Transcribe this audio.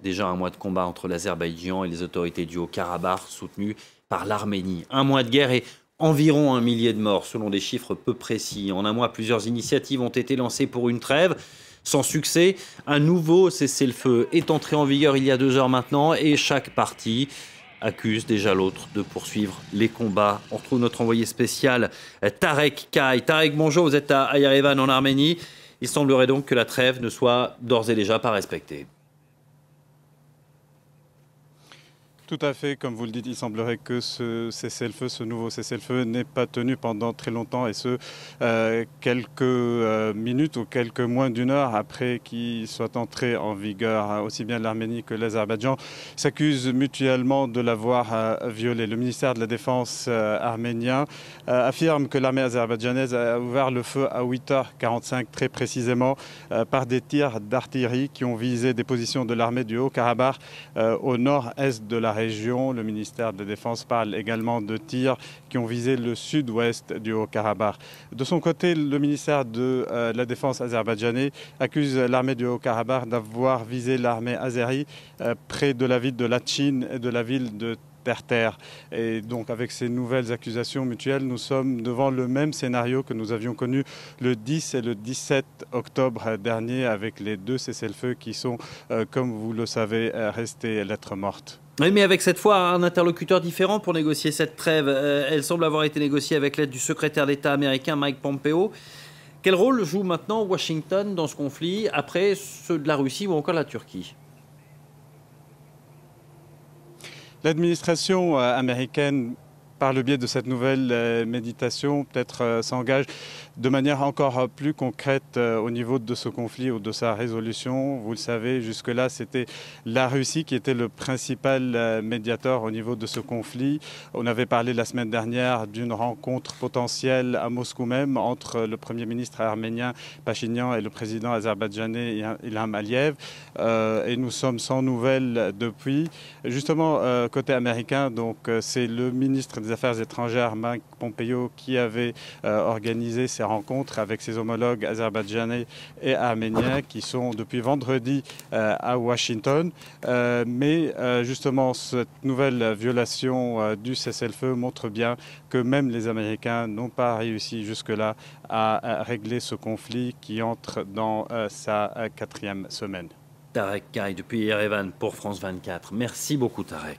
Déjà un mois de combat entre l'Azerbaïdjan et les autorités du Haut-Karabakh soutenues par l'Arménie. Un mois de guerre et environ 1 millier de morts, selon des chiffres peu précis. En un mois, plusieurs initiatives ont été lancées pour une trêve. Sans succès, un nouveau cessez-le-feu est entré en vigueur il y a 2 heures maintenant et chaque partie accuse déjà l'autre de poursuivre les combats. On retrouve notre envoyé spécial Tarek Kay. Tarek, bonjour, vous êtes à Yerevan en Arménie. Il semblerait donc que la trêve ne soit d'ores et déjà pas respectée. Tout à fait, comme vous le dites, il semblerait que ce cessez-le-feu, ce nouveau cessez-le-feu n'ait pas tenu pendant très longtemps et ce, quelques minutes ou quelques moins d'une heure après qu'il soit entré en vigueur. Aussi bien l'Arménie que l'Azerbaïdjan s'accusent mutuellement de l'avoir violé. Le ministère de la Défense arménien affirme que l'armée azerbaïdjanaise a ouvert le feu à 8h45 très précisément par des tirs d'artillerie qui ont visé des positions de l'armée du Haut-Karabakh au nord-est de la région. Le ministère de la Défense parle également de tirs qui ont visé le sud-ouest du Haut-Karabakh. De son côté, le ministère de la Défense azerbaïdjanais accuse l'armée du Haut-Karabakh d'avoir visé l'armée azérie près de la ville de Latchin et de la ville de Terre. Et donc avec ces nouvelles accusations mutuelles, nous sommes devant le même scénario que nous avions connu le 10 et le 17 octobre dernier avec les deux cessez-le-feu qui sont, comme vous le savez, restés lettres mortes. Oui, mais avec cette fois un interlocuteur différent pour négocier cette trêve. Elle semble avoir été négociée avec l'aide du secrétaire d'État américain Mike Pompeo. Quel rôle joue maintenant Washington dans ce conflit après ceux de la Russie ou encore la Turquie ? L'administration américaine, par le biais de cette nouvelle méditation, peut-être s'engage de manière encore plus concrète au niveau de ce conflit ou de sa résolution. Vous le savez, jusque-là, c'était la Russie qui était le principal médiateur au niveau de ce conflit. On avait parlé la semaine dernière d'une rencontre potentielle à Moscou même entre le Premier ministre arménien Pachinian et le président azerbaïdjanais Ilham Aliyev. Et nous sommes sans nouvelles depuis. Justement, côté américain, donc c'est le ministre des Affaires étrangères, Mike Pompeo, qui avait organisé ces rencontres avec ses homologues azerbaïdjanais et arméniens qui sont depuis vendredi à Washington. Mais justement, cette nouvelle violation du cessez-le-feu montre bien que même les Américains n'ont pas réussi jusque-là à régler ce conflit qui entre dans sa 4e semaine. Tarek Kay depuis Yerevan pour France 24. Merci beaucoup Tarek.